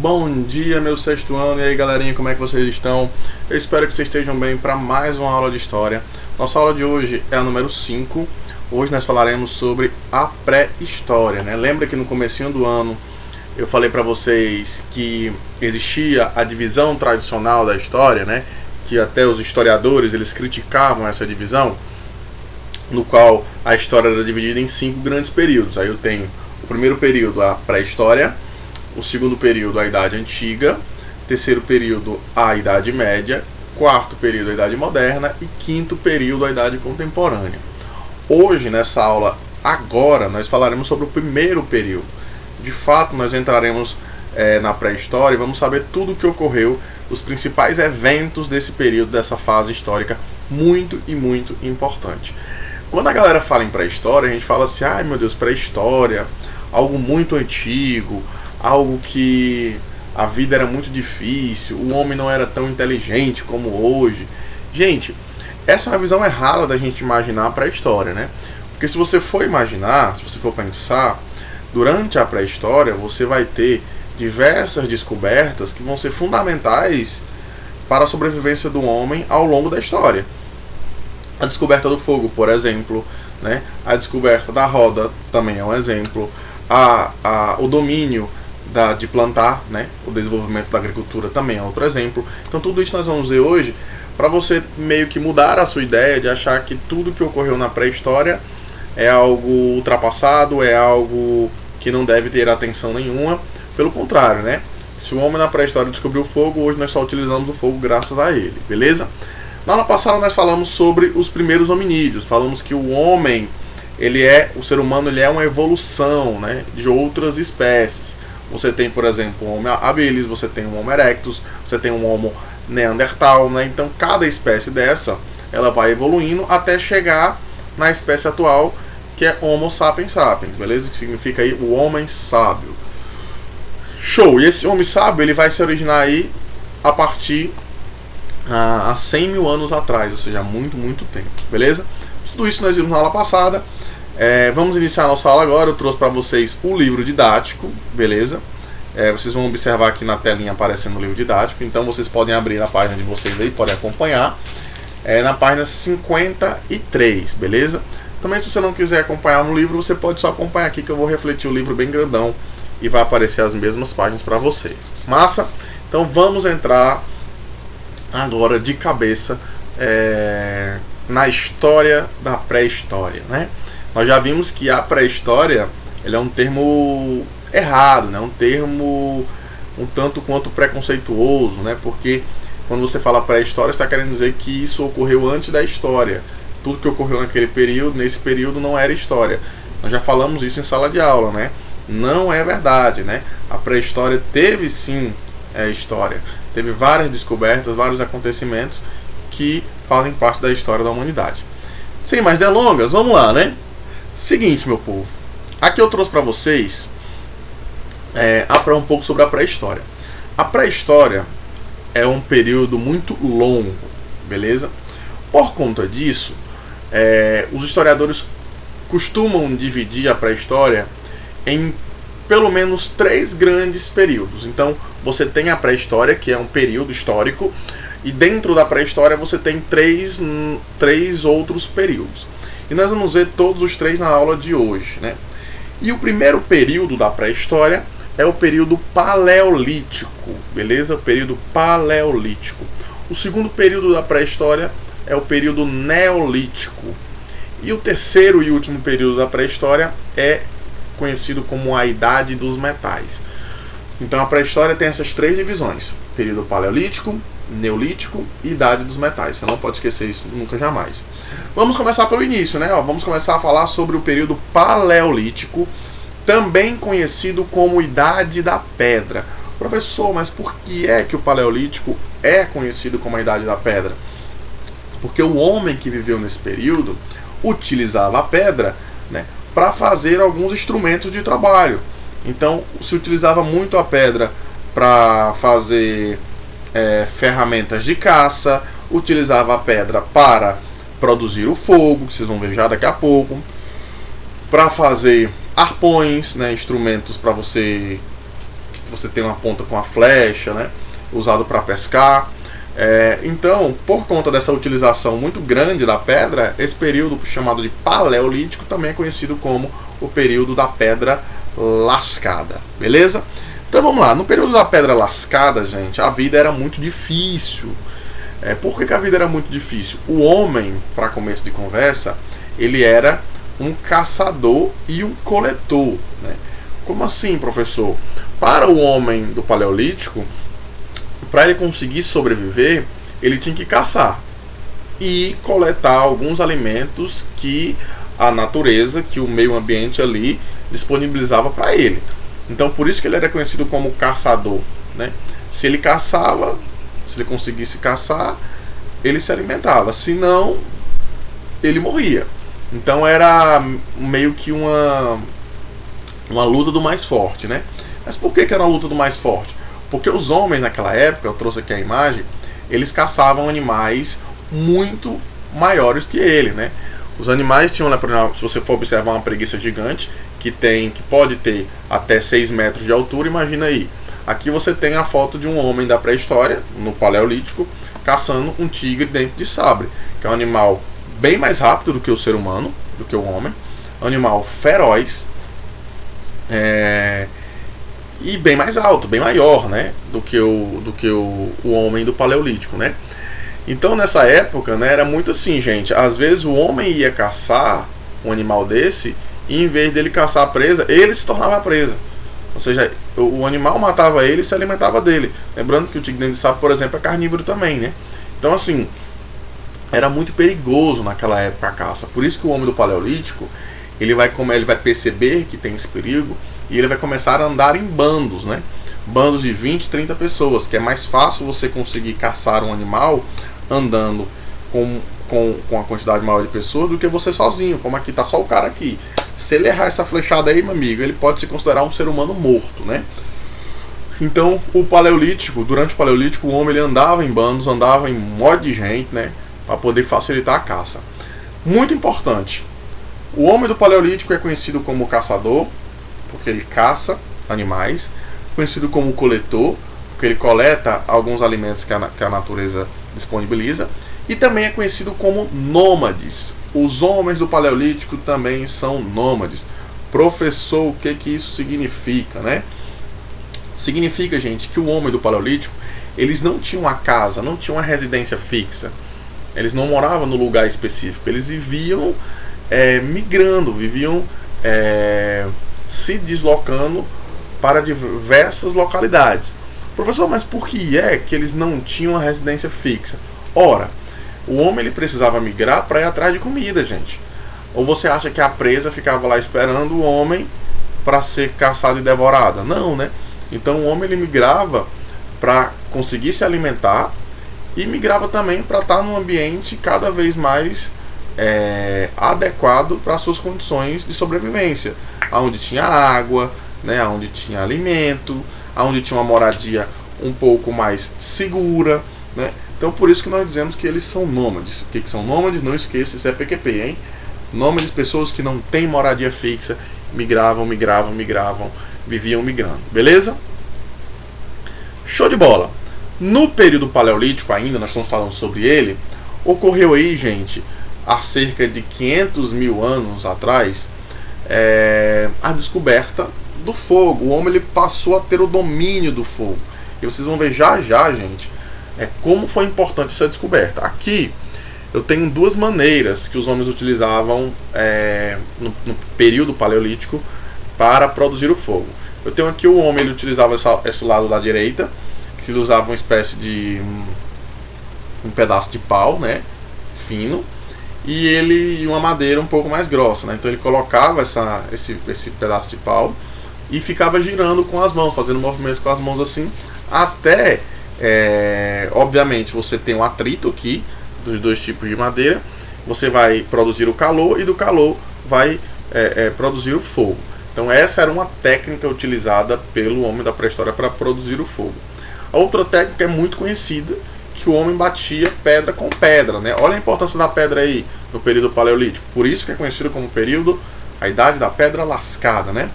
Bom dia, meu sexto ano, e aí galerinha, como é que vocês estão? Eu espero que vocês estejam bem para mais uma aula de história. Nossa aula de hoje é a número 5. Hoje nós falaremos sobre a pré-história, né? Lembra que no comecinho do ano eu falei para vocês que existia a divisão tradicional da história, né? Que até os historiadores eles criticavam essa divisão, no qual a história era dividida em 5 grandes períodos. Aí eu tenho o primeiro período, a pré-história, o segundo período, a Idade Antiga, terceiro período, a Idade Média, quarto período, a Idade Moderna e quinto período, a Idade Contemporânea. Hoje, nessa aula, agora, nós falaremos sobre o primeiro período. De fato, nós entraremos na pré-história e vamos saber tudo o que ocorreu, os principais eventos desse período, dessa fase histórica muito e muito importante. Quando a galera fala em pré-história, a gente fala assim, ai meu Deus, pré-história, algo muito antigo, algo que a vida era muito difícil, o homem não era tão inteligente como hoje. Gente, essa é uma visão errada da gente imaginar a pré-história, né? Porque se você for imaginar, se você for pensar, durante a pré-história você vai ter diversas descobertas que vão ser fundamentais para a sobrevivência do homem ao longo da história. A descoberta do fogo, por exemplo, né? A descoberta da roda também é um exemplo. O domínio de plantar, né? O desenvolvimento da agricultura também é outro exemplo. Então tudo isso nós vamos ver hoje para você meio que mudar a sua ideia de achar que tudo que ocorreu na pré-história é algo ultrapassado, é algo que não deve ter atenção nenhuma. Pelo contrário, né? Se o homem na pré-história descobriu o fogo, hoje nós só utilizamos o fogo graças a ele, beleza? Na aula passada nós falamos sobre os primeiros hominídeos. Falamos que o homem, o ser humano, ele é uma evolução, né, de outras espécies. Você tem, por exemplo, o Homo habilis, você tem o Homo erectus, você tem o Homo neandertal, né? Então cada espécie dessa, ela vai evoluindo até chegar na espécie atual, que é Homo sapiens sapiens, beleza? Que significa aí o homem sábio. Show! E esse homem sábio, ele vai se originar aí a partir há 100 mil anos atrás, ou seja, há muito, muito tempo, beleza? Tudo isso nós vimos na aula passada. Vamos iniciar a nossa aula agora. Eu trouxe para vocês o livro didático, beleza? Vocês vão observar aqui na telinha aparecendo o livro didático, então vocês podem abrir na página de vocês aí, podem acompanhar. Na página 53, beleza? Também, se você não quiser acompanhar no livro, você pode só acompanhar aqui que eu vou refletir o livro bem grandão e vai aparecer as mesmas páginas para você. Massa? Então vamos entrar agora de cabeça na história da pré-história, né? Nós já vimos que a pré-história ele é um termo errado, né? Um termo um tanto quanto preconceituoso, né? Porque quando você fala pré-história, está querendo dizer que isso ocorreu antes da história. Tudo que ocorreu naquele período, nesse período, não era história. Nós já falamos isso em sala de aula, né? Não é verdade, né? A pré-história teve sim história. Teve várias descobertas, vários acontecimentos que fazem parte da história da humanidade. Sem mais delongas, vamos lá, né? Seguinte, meu povo. Aqui eu trouxe para vocês um pouco sobre a pré-história. A pré-história é um período muito longo, beleza? Por conta disso, os historiadores costumam dividir a pré-história em pelo menos 3 grandes períodos. Então, você tem a pré-história, que é um período histórico, e dentro da pré-história você tem três outros períodos. E nós vamos ver todos os 3 na aula de hoje, né? E o primeiro período da pré-história é o período paleolítico, beleza? O período paleolítico. O segundo período da pré-história é o período neolítico. E o terceiro e último período da pré-história é conhecido como a Idade dos Metais. Então a pré-história tem essas 3 divisões: período paleolítico, neolítico e Idade dos Metais. Você não pode esquecer isso nunca jamais. Vamos começar pelo início, né? Vamos começar a falar sobre o período paleolítico, também conhecido como Idade da Pedra. Professor, mas por que é que o paleolítico é conhecido como a Idade da Pedra? Porque o homem que viveu nesse período utilizava a pedra, né, para fazer alguns instrumentos de trabalho. Então se utilizava muito a pedra para fazer ferramentas de caça, utilizava a pedra para produzir o fogo, que vocês vão ver já daqui a pouco, para fazer arpões, né, instrumentos para você você tem uma ponta com a flecha, né? Usado para pescar. Então, por conta dessa utilização muito grande da pedra, esse período chamado de Paleolítico também é conhecido como o período da Pedra Lascada, beleza? Então vamos lá, no período da Pedra Lascada, gente, a vida era muito difícil. Por que a vida era muito difícil? O homem, para começo de conversa, ele era um caçador e um coletor, né? Como assim, professor? Para o homem do Paleolítico, para ele conseguir sobreviver, ele tinha que caçar e coletar alguns alimentos que a natureza, que o meio ambiente ali disponibilizava para ele. Então, por isso que ele era conhecido como caçador, né? Se ele caçava, se ele conseguisse caçar, ele se alimentava. Se não, ele morria. Então era meio que uma luta do mais forte, né? Mas por que era uma luta do mais forte? Porque os homens naquela época, eu trouxe aqui a imagem, eles caçavam animais muito maiores que ele, né? Os animais tinham, se você for observar uma preguiça gigante, que pode ter até 6 metros de altura, imagina aí. Aqui você tem a foto de um homem da pré-história, no Paleolítico, caçando um tigre dente de sabre, que é um animal bem mais rápido do que o ser humano, do que o homem, um animal feroz, e bem mais alto, bem maior, né, do que o homem do Paleolítico, né? Então nessa época, né, era muito assim, gente. Às vezes o homem ia caçar um animal desse e em vez dele caçar a presa, ele se tornava a presa. Ou seja, o animal matava ele e se alimentava dele. Lembrando que o tigre dente de sabre, por exemplo, é carnívoro também, né? Então assim, era muito perigoso naquela época a caça. Por isso que o homem do Paleolítico, ele vai perceber que tem esse perigo e ele vai começar a andar em bandos, né? Bandos de 20, 30 pessoas, que é mais fácil você conseguir caçar um animal andando com a quantidade maior de pessoas do que você sozinho, como aqui tá só o cara aqui. Se ele errar essa flechada aí, meu amigo, ele pode se considerar um ser humano morto, né? Então, durante o Paleolítico, o homem ele andava em bandos, andava em modo de gente, né? Para poder facilitar a caça. Muito importante, o homem do Paleolítico é conhecido como caçador, porque ele caça animais, conhecido como coletor, porque ele coleta alguns alimentos que a natureza disponibiliza, e também é conhecido como nômades. Os homens do Paleolítico também são nômades. Professor, o que isso significa, né? Significa, gente, que o homem do Paleolítico, eles não tinham uma casa, não tinham uma residência fixa. Eles não moravam no lugar específico. Eles viviam migrando, viviam se deslocando para diversas localidades. Professor, mas por que é que eles não tinham uma residência fixa? Ora, o homem ele precisava migrar para ir atrás de comida, gente. Ou você acha que a presa ficava lá esperando o homem para ser caçada e devorada? Não, né? Então o homem ele migrava para conseguir se alimentar e migrava também para estar num ambiente cada vez mais adequado para suas condições de sobrevivência, onde tinha água, né, onde tinha alimento, onde tinha uma moradia um pouco mais segura, né? Então por isso que nós dizemos que eles são nômades. O que são nômades? Não esqueça, isso é PQP, hein? Nômades, pessoas que não têm moradia fixa, migravam, viviam migrando, beleza? Show de bola! No período Paleolítico ainda, nós estamos falando sobre ele, ocorreu aí, gente, há cerca de 500 mil anos atrás, a descoberta do fogo. O homem ele passou a ter o domínio do fogo. E vocês vão ver já, gente, como foi importante essa descoberta. Aqui eu tenho duas maneiras que os homens utilizavam no período Paleolítico para produzir o fogo. Eu tenho aqui o homem, ele utilizava esse lado da direita, que ele usava uma espécie de um pedaço de pau, né, fino, e uma madeira um pouco mais grossa, né? Então ele colocava esse pedaço de pau e ficava girando com as mãos, fazendo movimento com as mãos assim, até obviamente você tem um atrito aqui dos dois tipos de madeira, você vai produzir o calor e do calor vai produzir o fogo. Então essa era uma técnica utilizada pelo homem da pré-história para produzir o fogo. A outra técnica é muito conhecida, que o homem batia pedra com pedra, né? Olha a importância da pedra aí no período Paleolítico. Por isso que é conhecido como período, a idade da pedra lascada, né?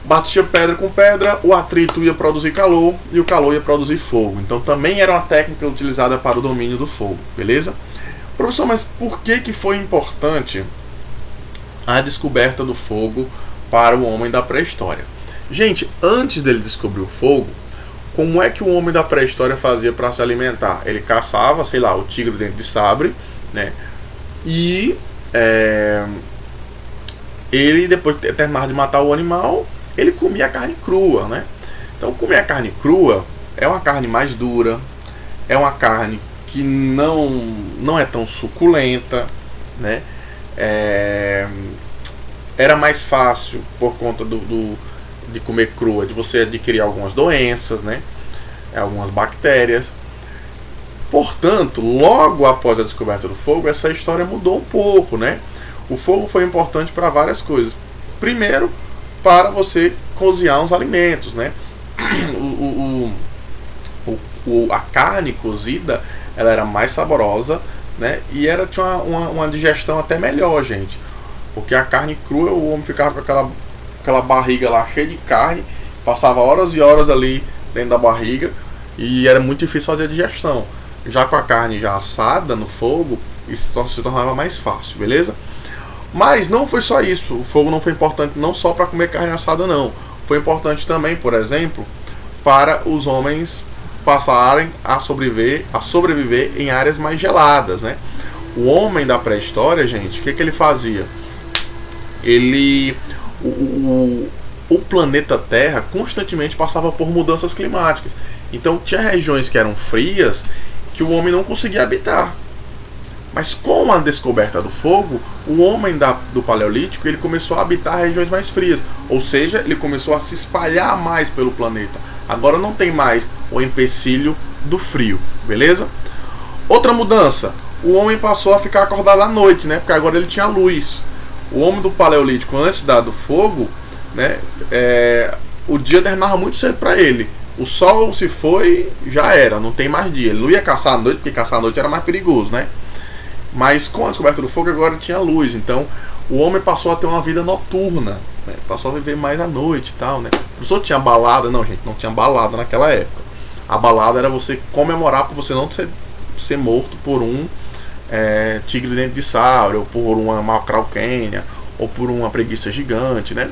batia pedra com pedra, o atrito ia produzir calor e o calor ia produzir fogo. Então também era uma técnica utilizada para o domínio do fogo, beleza? Professor, mas por que foi importante a descoberta do fogo para o homem da pré-história? Gente, antes dele descobrir o fogo, como é que o homem da pré-história fazia para se alimentar? Ele caçava, sei lá, o tigre dente de sabre, né? E ele, depois de terminar de matar o animal, ele comia a carne crua, né? Então, comer a carne crua é uma carne mais dura, é uma carne que não é tão suculenta, né? Era mais fácil por conta de comer crua, de você adquirir algumas doenças, né? Algumas bactérias. Portanto, logo após a descoberta do fogo, essa história mudou um pouco, né? O fogo foi importante para várias coisas. Primeiro, para você cozinhar os alimentos, né? A carne cozida, ela era mais saborosa, né? E tinha uma digestão até melhor, gente. Porque a carne crua, o homem ficava com aquela barriga lá cheia de carne, passava horas e horas ali dentro da barriga e era muito difícil fazer a digestão. Já com a carne já assada no fogo, isso se tornava mais fácil, beleza? Mas não foi só isso. O fogo não foi importante não só para comer carne assada, não. Foi importante também, por exemplo, para os homens passarem a sobreviver em áreas mais geladas, né? O homem da pré-história, gente, o que ele fazia? O planeta Terra constantemente passava por mudanças climáticas. Então tinha regiões que eram frias que o homem não conseguia habitar. Mas com a descoberta do fogo, o homem do Paleolítico ele começou a habitar regiões mais frias. Ou seja, ele começou a se espalhar mais pelo planeta. Agora não tem mais o empecilho do frio, beleza? Outra mudança, o homem passou a ficar acordado à noite, né? Porque agora ele tinha luz. O homem do Paleolítico, antes do fogo, né? O dia terminava muito cedo para ele. O sol se foi, já era, não tem mais dia. Ele não ia caçar à noite, porque caçar à noite era mais perigoso, né? Mas com a descoberta do fogo agora tinha luz. Então o homem passou a ter uma vida noturna, né? Passou a viver mais à noite e tal, né? O pessoal tinha balada, não, gente, não tinha balada naquela época. A balada era você comemorar por você não ser morto por um tigre dente de sabre, ou por uma macrauquênia, ou por uma preguiça gigante, né?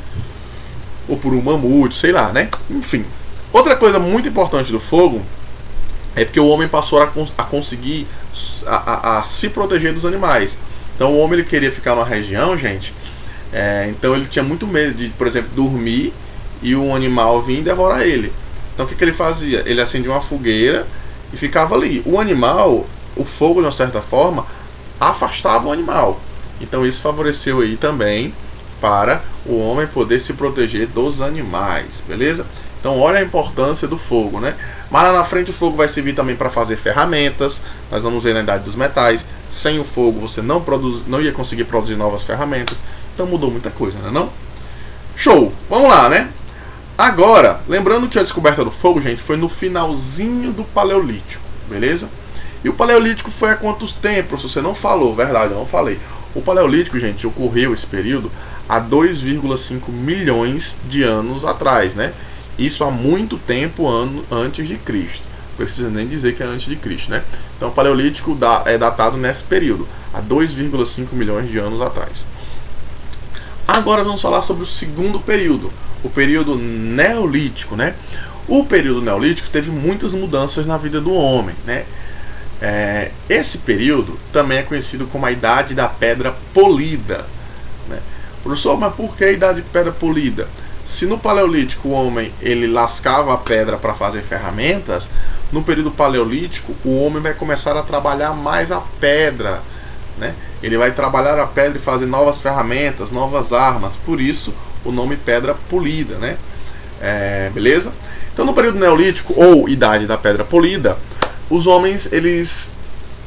Ou por um mamute, sei lá, né? Enfim. Outra coisa muito importante do fogo é porque o homem passou a conseguir se proteger dos animais. Então o homem ele queria ficar numa região, gente, então ele tinha muito medo de, por exemplo, dormir e um animal vir e devorar ele. Então o que ele fazia? Ele acendia uma fogueira e ficava ali. O animal, o fogo de uma certa forma, afastava o animal. Então isso favoreceu aí também para o homem poder se proteger dos animais, beleza? Então olha a importância do fogo, né? Mas lá na frente o fogo vai servir também para fazer ferramentas. Nós vamos ver na Idade dos Metais. Sem o fogo você não ia conseguir produzir novas ferramentas. Então mudou muita coisa, né, não? Show! Vamos lá, né? Agora, lembrando que a descoberta do fogo, gente, foi no finalzinho do Paleolítico, beleza? E o Paleolítico foi há quantos tempos? Você não falou, verdade, eu não falei. O Paleolítico, gente, ocorreu esse período há 2,5 milhões de anos atrás, né? Isso há muito tempo antes de Cristo. Não precisa nem dizer que é antes de Cristo, né? Então o Paleolítico é datado nesse período, há 2,5 milhões de anos atrás. Agora vamos falar sobre o segundo período, o período Neolítico, né? O período Neolítico teve muitas mudanças na vida do homem, né? Esse período também é conhecido como a Idade da Pedra Polida, né? Professor, mas por que a Idade de Pedra Polida? Se no Paleolítico o homem ele lascava a pedra para fazer ferramentas, no período Paleolítico o homem vai começar a trabalhar mais a pedra, né? Ele vai trabalhar a pedra e fazer novas ferramentas, novas armas. Por isso o nome Pedra Polida, né? Beleza? Então no período Neolítico ou Idade da Pedra Polida, os homens eles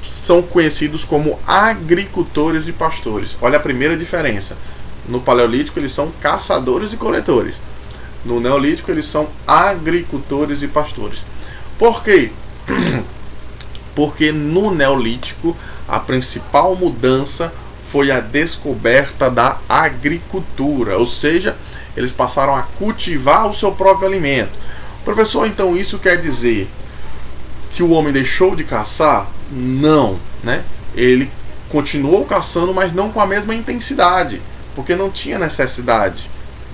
são conhecidos como agricultores e pastores. Olha a primeira diferença. No Paleolítico eles são caçadores e coletores. No Neolítico eles são agricultores e pastores. Por quê? Porque no Neolítico a principal mudança foi a descoberta da agricultura, ou seja, eles passaram a cultivar o seu próprio alimento. Professor, então isso quer dizer que o homem deixou de caçar? Não, né? Ele continuou caçando, mas não com a mesma intensidade, porque não tinha necessidade,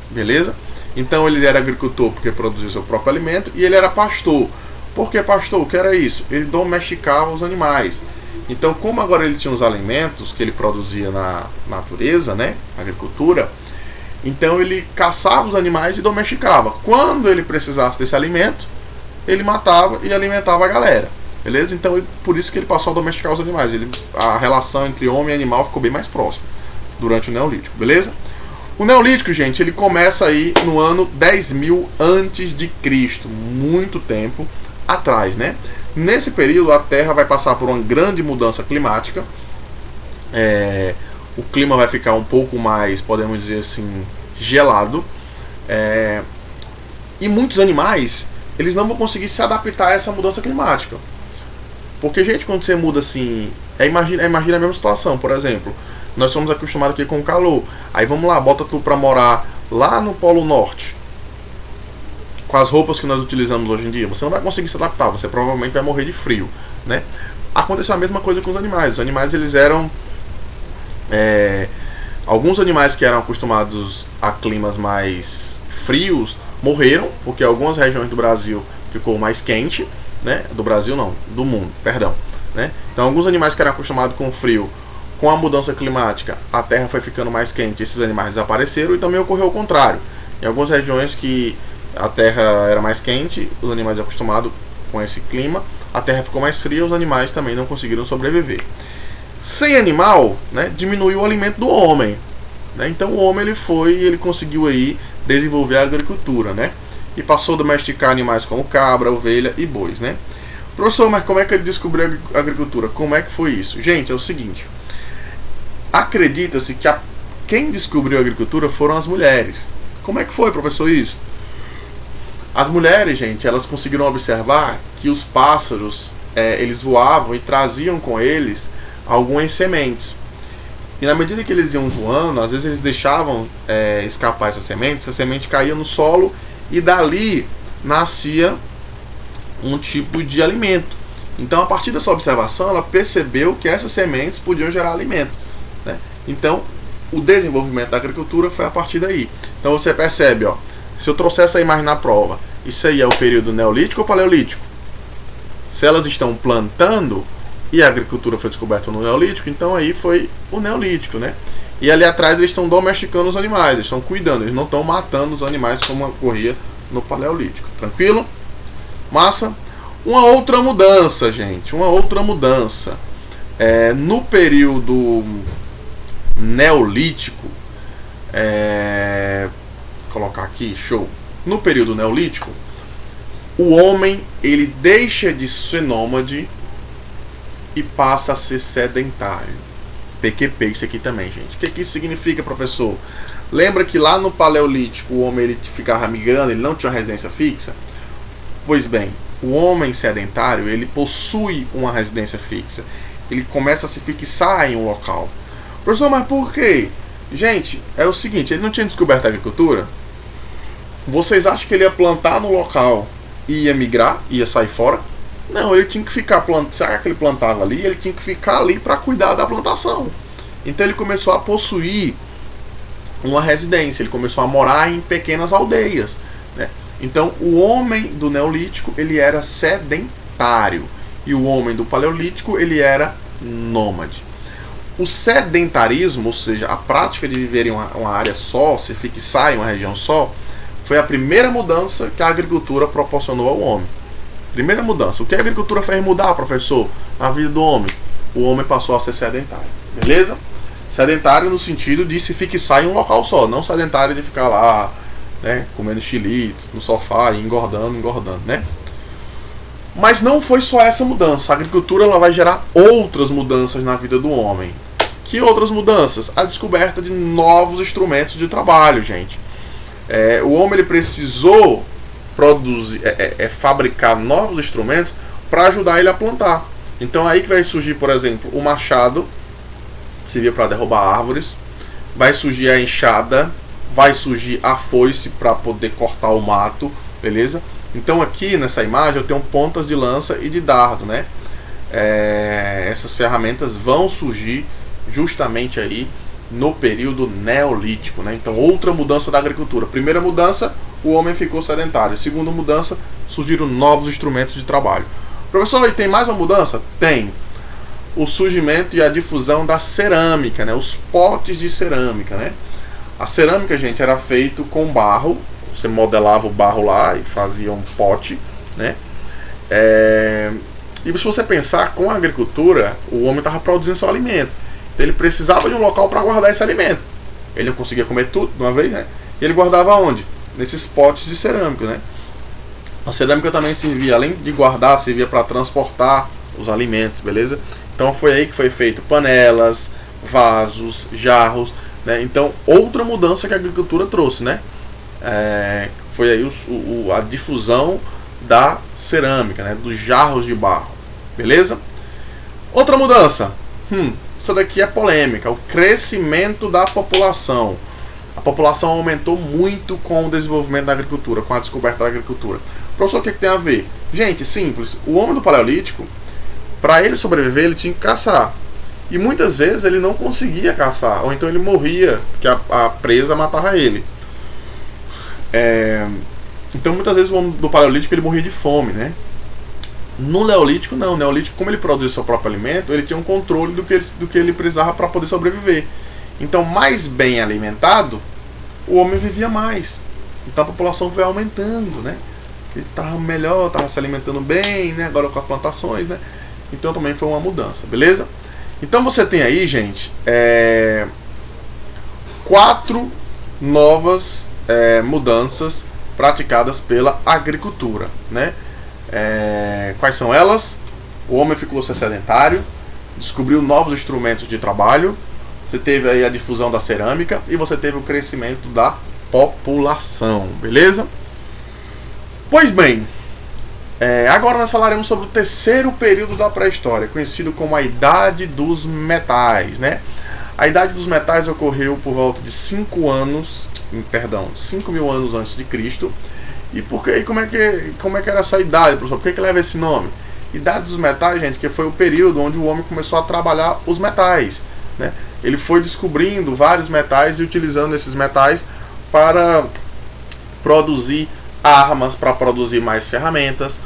beleza? Então ele era agricultor porque produzia seu próprio alimento, e ele era pastor. Por que pastor? O que era isso? Ele domesticava os animais. Então, como agora ele tinha os alimentos que ele produzia na natureza, né, na agricultura, então ele caçava os animais e domesticava. Quando ele precisasse desse alimento, ele matava e alimentava a galera, beleza? Então, por isso que ele passou a domesticar os animais. A relação entre homem e animal ficou bem mais próxima durante o Neolítico, beleza? O Neolítico, gente, ele começa aí no ano 10.000 antes de Cristo, muito tempo atrás, né? Nesse período a Terra vai passar por uma grande mudança climática. O clima vai ficar um pouco mais, podemos dizer assim, gelado. E muitos animais, eles não vão conseguir se adaptar a essa mudança climática. Porque, gente, quando você muda assim, imagina a mesma situação. Por exemplo, nós somos acostumados aqui com o calor. Aí vamos lá, bota tu pra morar lá no Polo Norte, com as roupas que nós utilizamos hoje em dia, você não vai conseguir se adaptar, você provavelmente vai morrer de frio, né? Aconteceu a mesma coisa com os animais. Os animais, eles eram... alguns animais que eram acostumados a climas mais frios morreram, porque algumas regiões do Brasil ficou mais quente, né? Do Brasil não, do mundo, perdão, né? Então alguns animais que eram acostumados com o frio, com a mudança climática, a terra foi ficando mais quente, esses animais desapareceram, e também ocorreu o contrário. Em algumas regiões que a terra era mais quente, os animais acostumados com esse clima, a terra ficou mais fria, os animais também não conseguiram sobreviver. Sem animal, né, diminuiu o alimento do homem, né? Então o homem ele conseguiu aí desenvolver a agricultura, né? E passou a domesticar animais como cabra, ovelha e bois, né? Professor, mas como é que ele descobriu a agricultura? Como é que foi isso? Gente, é o seguinte, acredita-se que quem descobriu a agricultura foram as mulheres. Como é que foi, professor, isso? As mulheres, gente, elas conseguiram observar que os pássaros, eles voavam e traziam com eles algumas sementes. E na medida que eles iam voando, às vezes eles deixavam escapar essa semente caía no solo e dali nascia um tipo de alimento. Então, a partir dessa observação, ela percebeu que essas sementes podiam gerar alimento, né? Então, o desenvolvimento da agricultura foi a partir daí. Então, você percebe, ó, se eu trouxer essa imagem na prova, isso aí é o período neolítico ou paleolítico? Se elas estão plantando e a agricultura foi descoberta no neolítico, então aí foi o neolítico, né? E ali atrás eles estão domesticando os animais, eles estão cuidando, eles não estão matando os animais como ocorria no paleolítico. Tranquilo? Massa? Uma outra mudança, gente, uma outra mudança. No período neolítico, colocar aqui, show. No período neolítico, o homem ele deixa de ser nômade e passa a ser sedentário. PQP isso aqui também, gente. O que isso significa, professor? Lembra que lá no paleolítico o homem ele ficava migrando, ele não tinha uma residência fixa? Pois bem, o homem sedentário ele possui uma residência fixa. Ele começa a se fixar em um local. Professor, mas por quê? Gente, é o seguinte, ele não tinha descoberto a agricultura? Vocês acham que ele ia plantar no local e ia migrar, ia sair fora? Não, ele tinha que ficar plantando. Sabe que ele plantava ali? Ele tinha que ficar ali para cuidar da plantação. Então ele começou a possuir uma residência, ele começou a morar em pequenas aldeias, né? Então o homem do neolítico ele era sedentário e o homem do paleolítico ele era nômade. O sedentarismo, ou seja, a prática de viver em uma área só, se fixar em uma região só, foi a primeira mudança que a agricultura proporcionou ao homem. Primeira mudança. O que a agricultura fez mudar, professor, na vida do homem? O homem passou a ser sedentário. Beleza? Sedentário no sentido de se fixar em um local só, não sedentário de ficar lá, né, comendo xilito no sofá e engordando, né? Mas não foi só essa mudança. A agricultura ela vai gerar outras mudanças na vida do homem. Que outras mudanças? A descoberta de novos instrumentos de trabalho, gente. O homem ele precisou produzir, fabricar novos instrumentos para ajudar ele a plantar. Então aí que vai surgir, por exemplo, o machado servia para derrubar árvores. Vai surgir a enxada, vai surgir a foice para poder cortar o mato, beleza? Então aqui nessa imagem eu tenho pontas de lança e de dardo, né? Essas ferramentas vão surgir justamente aí no período neolítico, né? Então outra mudança da agricultura. Primeira mudança, o homem ficou sedentário. Segunda mudança, surgiram novos instrumentos de trabalho. Professor, e tem mais uma mudança? Tem. O surgimento e a difusão da cerâmica, né? Os potes de cerâmica, né? A cerâmica, gente, era feito com barro. Você modelava o barro lá e fazia um pote, né? E se você pensar, com a agricultura, o homem estava produzindo seu alimento. Então ele precisava de um local para guardar esse alimento. Ele não conseguia comer tudo de uma vez, né? E ele guardava onde? Nesses potes de cerâmica, né? A cerâmica também servia, além de guardar, servia para transportar os alimentos, beleza? Então foi aí que foi feito panelas, vasos, jarros, né? Então outra mudança que a agricultura trouxe, né? Foi aí a difusão da cerâmica, né? Dos jarros de barro, beleza? Outra mudança, essa daqui é polêmica, o crescimento da população. A população aumentou muito com o desenvolvimento da agricultura, com a descoberta da agricultura. Professor, o que tem a ver? Gente, simples. O homem do Paleolítico, para ele sobreviver, ele tinha que caçar. E muitas vezes ele não conseguia caçar, ou então ele morria, porque a presa matava ele. Então muitas vezes o homem do Paleolítico ele morria de fome, né? No Neolítico não. No Neolítico, como ele produzia seu próprio alimento, ele tinha um controle do que ele precisava para poder sobreviver. Então, mais bem alimentado, o homem vivia mais. Então a população foi aumentando, né? Ele estava melhor, estava se alimentando bem, né? Agora com as plantações, né? Então também foi uma mudança, beleza? Então você tem aí, gente, 4 novas mudanças praticadas pela agricultura, né? Quais são elas? O homem ficou sedentário, descobriu novos instrumentos de trabalho, você teve aí a difusão da cerâmica e você teve o crescimento da população, beleza? Pois bem, agora nós falaremos sobre o terceiro período da pré-história, conhecido como a Idade dos Metais, né? A Idade dos Metais ocorreu por volta de 5 mil anos antes de Cristo. E por que, como é que era essa idade, professor? Por que leva esse nome? Idade dos Metais, gente, que foi o período onde o homem começou a trabalhar os metais, né? Ele foi descobrindo vários metais e utilizando esses metais para produzir armas, para produzir mais ferramentas.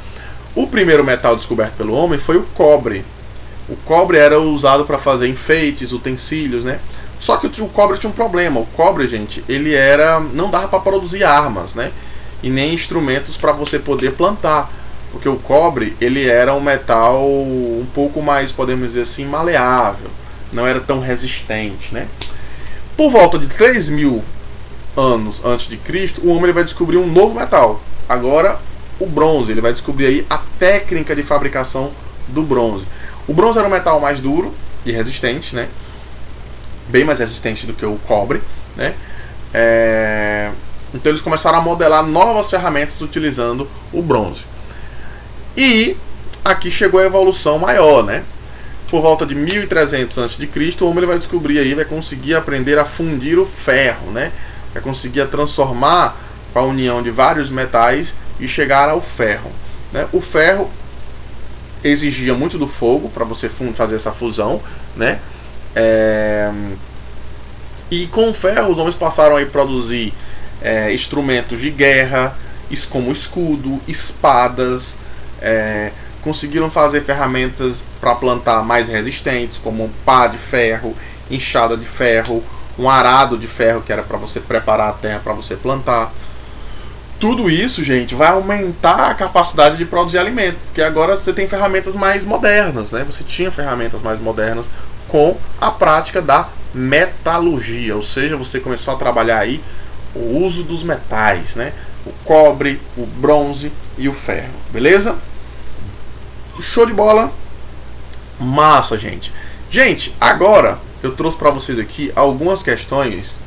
O primeiro metal descoberto pelo homem foi o cobre. O cobre era usado para fazer enfeites, utensílios, né? Só que o cobre tinha um problema. O cobre, gente, ele não dava para produzir armas, né? E nem instrumentos para você poder plantar, porque o cobre ele era um metal um pouco mais, podemos dizer assim, maleável, não era tão resistente, né? Por volta de 3.000 anos antes de Cristo, o homem ele vai descobrir um novo metal. Agora o bronze, ele vai descobrir aí a técnica de fabricação do bronze. O bronze era um metal mais duro e resistente, né? Bem mais resistente do que o cobre, né? Então eles começaram a modelar novas ferramentas utilizando o bronze. E aqui chegou a evolução maior, né? Por volta de 1300 a.C., o homem ele vai descobrir aí, vai conseguir aprender a fundir o ferro, né? Vai conseguir transformar a união de vários metais e chegar ao ferro, né? O ferro exigia muito do fogo para você fazer essa fusão, né? E com o ferro os homens passaram a produzir instrumentos de guerra, como escudo, espadas, conseguiram fazer ferramentas para plantar mais resistentes, como um pá de ferro, enxada de ferro, um arado de ferro que era para você preparar a terra para você plantar. Tudo isso, gente, vai aumentar a capacidade de produzir alimento, porque agora você tem ferramentas mais modernas, né? Você tinha ferramentas mais modernas com a prática da metalurgia, ou seja, você começou a trabalhar aí o uso dos metais, né? O cobre, o bronze e o ferro, beleza? Show de bola! Massa, gente! Gente, agora eu trouxe para vocês aqui algumas questões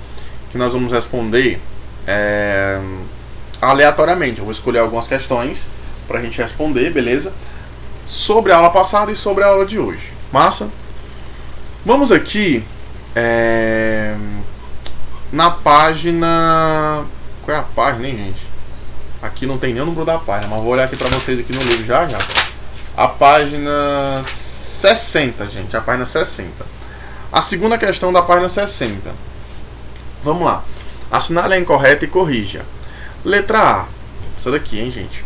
que nós vamos responder aleatoriamente. Eu vou escolher algumas questões para a gente responder, beleza? Sobre a aula passada e sobre a aula de hoje. Massa? Vamos aqui Na página... Qual é a página, hein, gente? Aqui não tem nem o número da página, mas vou olhar aqui pra vocês aqui no livro já. A página 60, gente. A página 60. A segunda questão da página 60. Vamos lá. Assinale a incorreta e corrija. Letra A. Essa daqui, hein, gente?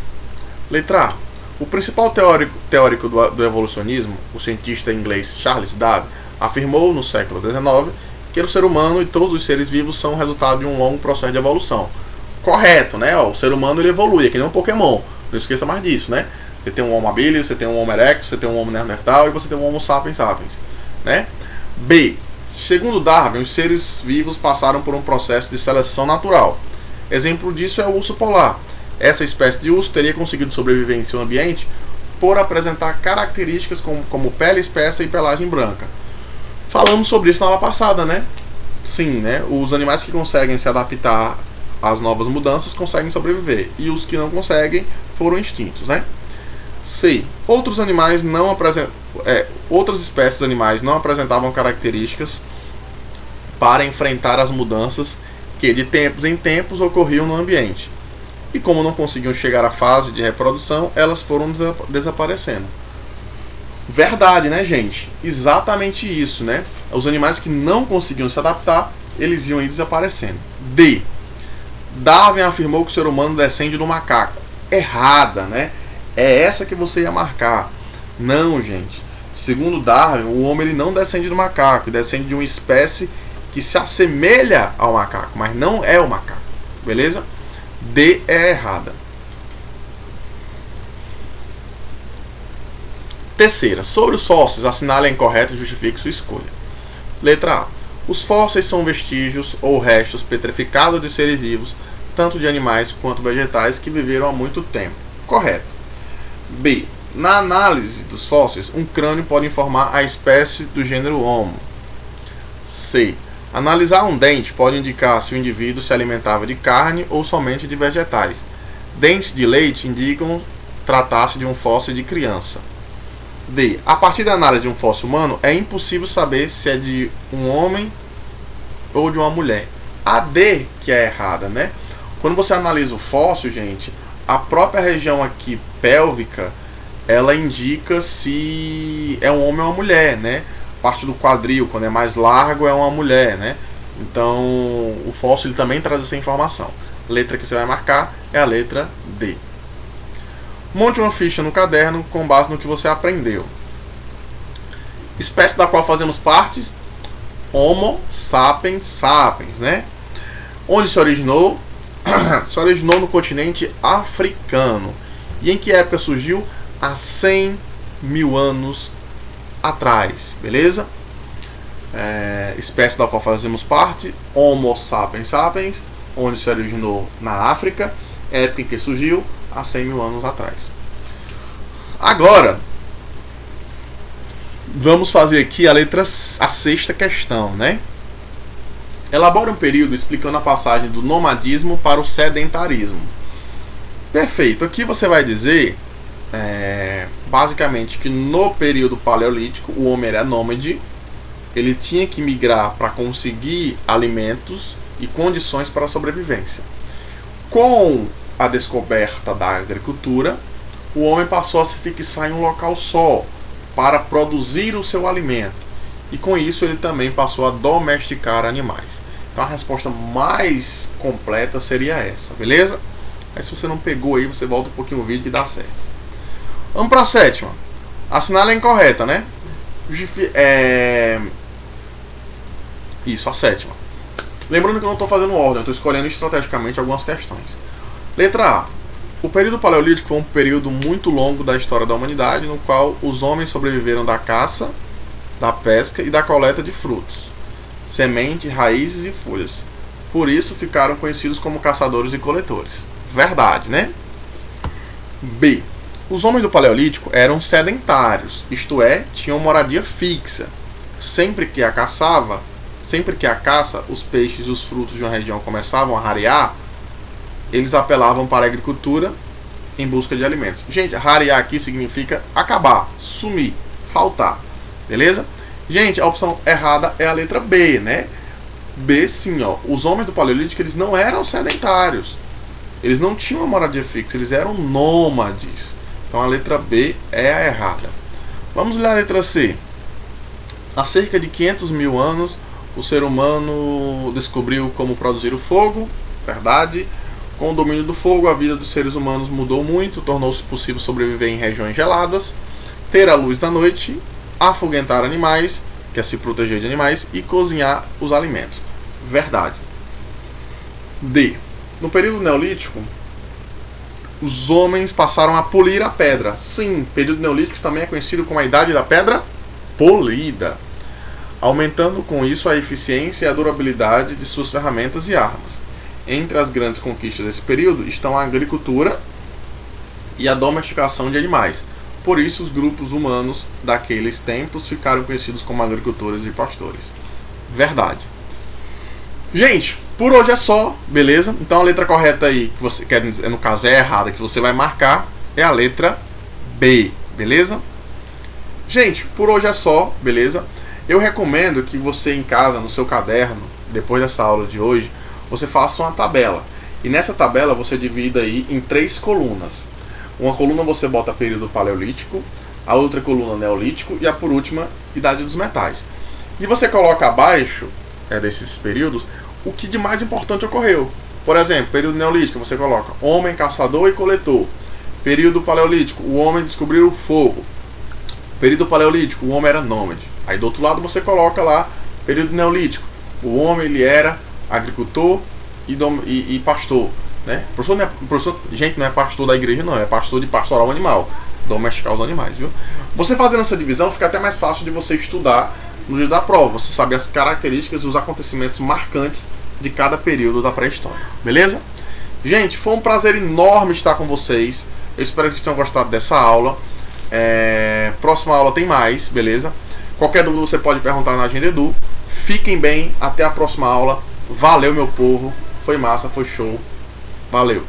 Letra A. O principal teórico do evolucionismo, o cientista inglês Charles Darwin, afirmou no século XIX que o ser humano e todos os seres vivos são resultado de um longo processo de evolução. Correto, né? O ser humano ele evolui, é que nem um Pokémon. Não esqueça mais disso, né? Você tem um Homo habilis, você tem um Homo erectus, você tem um Homo neanderthal e você tem um Homo sapiens sapiens, né? B. Segundo Darwin, os seres vivos passaram por um processo de seleção natural. Exemplo disso é o urso polar. Essa espécie de urso teria conseguido sobreviver em seu ambiente por apresentar características como pele espessa e pelagem branca. Falamos sobre isso na aula passada, né? Sim, né? Os animais que conseguem se adaptar às novas mudanças conseguem sobreviver, e os que não conseguem foram extintos, né? C. Outras espécies de animais não apresentavam características para enfrentar as mudanças que de tempos em tempos ocorriam no ambiente. E como não conseguiam chegar à fase de reprodução, elas foram desaparecendo. Verdade, né, gente? Exatamente isso, né? Os animais que não conseguiam se adaptar, eles iam ir desaparecendo. D. Darwin afirmou que o ser humano descende do macaco. Errada, né? É essa que você ia marcar. Não, gente. Segundo Darwin, o homem ele não descende do macaco, ele descende de uma espécie que se assemelha ao macaco, mas não é o macaco. Beleza? D é errada. Terceira, sobre os fósseis, assinale a incorreta e justifique sua escolha. Letra A. Os fósseis são vestígios ou restos petrificados de seres vivos, tanto de animais quanto vegetais que viveram há muito tempo. Correto. B. Na análise dos fósseis, um crânio pode informar a espécie do gênero Homo. C. Analisar um dente pode indicar se o indivíduo se alimentava de carne ou somente de vegetais. Dentes de leite indicam tratar-se de um fóssil de criança. D. A partir da análise de um fóssil humano, é impossível saber se é de um homem ou de uma mulher. A D que é errada, né? Quando você analisa o fóssil, gente, a própria região aqui pélvica, ela indica se é um homem ou uma mulher, né? Parte do quadril, quando é mais largo, é uma mulher, né? Então, o fóssil ele também traz essa informação. A letra que você vai marcar é a letra D. Monte uma ficha no caderno com base no que você aprendeu. Espécie da qual fazemos parte? Homo sapiens sapiens, né? Onde se originou? Se originou no continente africano. E em que época surgiu? Há 100 mil anos atrás, beleza? Espécie da qual fazemos parte? Homo sapiens sapiens. Onde se originou? Na África. Época em que surgiu? Há 100 mil anos atrás. Agora, vamos fazer aqui a sexta questão, né? Elabora um período explicando a passagem do nomadismo para o sedentarismo. Perfeito. Aqui você vai dizer, basicamente, que no período paleolítico o homem era nômade, ele tinha que migrar para conseguir alimentos e condições para a sobrevivência. Com a descoberta da agricultura, o homem passou a se fixar em um local só para produzir o seu alimento, e com isso ele também passou a domesticar animais. Então a resposta mais completa seria essa, beleza? Aí se você não pegou aí, você volta um pouquinho o vídeo que dá certo. Vamos para a sétima. Assinale a incorreta, né? Isso, a sétima. Lembrando que eu não estou fazendo ordem, eu estou escolhendo estrategicamente algumas questões. Letra A. O período paleolítico foi um período muito longo da história da humanidade, no qual os homens sobreviveram da caça, da pesca e da coleta de frutos, semente, raízes e folhas. Por isso ficaram conhecidos como caçadores e coletores. Verdade, né? B. Os homens do paleolítico eram sedentários, isto é, tinham moradia fixa. Sempre que a caça, os peixes e os frutos de uma região começavam a rarear, eles apelavam para a agricultura em busca de alimentos. Gente, rarear aqui significa acabar, sumir, faltar. Beleza? Gente, a opção errada é a letra B, né? B, sim, ó. Os homens do Paleolítico, eles não eram sedentários. Eles não tinham uma moradia fixa, eles eram nômades. Então a letra B é a errada. Vamos ler a letra C. Há cerca de 500 mil anos, o ser humano descobriu como produzir o fogo. Verdade. Com o domínio do fogo, a vida dos seres humanos mudou muito, tornou-se possível sobreviver em regiões geladas, ter a luz da noite, afoguentar animais, que é se proteger de animais, e cozinhar os alimentos. Verdade. D. No período neolítico, os homens passaram a polir a pedra. Sim, período neolítico também é conhecido como a idade da pedra polida, aumentando com isso a eficiência e a durabilidade de suas ferramentas e armas. Entre as grandes conquistas desse período estão a agricultura e a domesticação de animais. Por isso, os grupos humanos daqueles tempos ficaram conhecidos como agricultores e pastores. Verdade. Gente, por hoje é só, beleza? Então a letra correta aí, que você quer dizer, no caso é errada, que você vai marcar, é a letra B, beleza? Gente, por hoje é só, beleza? Eu recomendo que você em casa, no seu caderno, depois dessa aula de hoje, você faça uma tabela. E nessa tabela você divida aí em 3 colunas. Uma coluna você bota período paleolítico, a outra coluna neolítico e a por última, idade dos metais. E você coloca abaixo desses períodos o que de mais importante ocorreu. Por exemplo, período neolítico você coloca homem caçador e coletor. Período paleolítico, o homem descobriu o fogo. Período paleolítico, o homem era nômade. Aí do outro lado você coloca lá período neolítico, o homem ele era agricultor e pastor, né? Professor, gente, não é pastor da igreja, não, é pastor de pastoral animal, domesticar os animais, viu? Você fazendo essa divisão fica até mais fácil de você estudar no dia da prova, você sabe as características e os acontecimentos marcantes de cada período da pré-história, beleza? Gente, foi um prazer enorme estar com vocês, eu espero que vocês tenham gostado dessa aula. Próxima aula tem mais, beleza? Qualquer dúvida você pode perguntar na Agenda Edu. Fiquem bem, até a próxima aula. Valeu, meu povo. Foi massa, foi show. Valeu.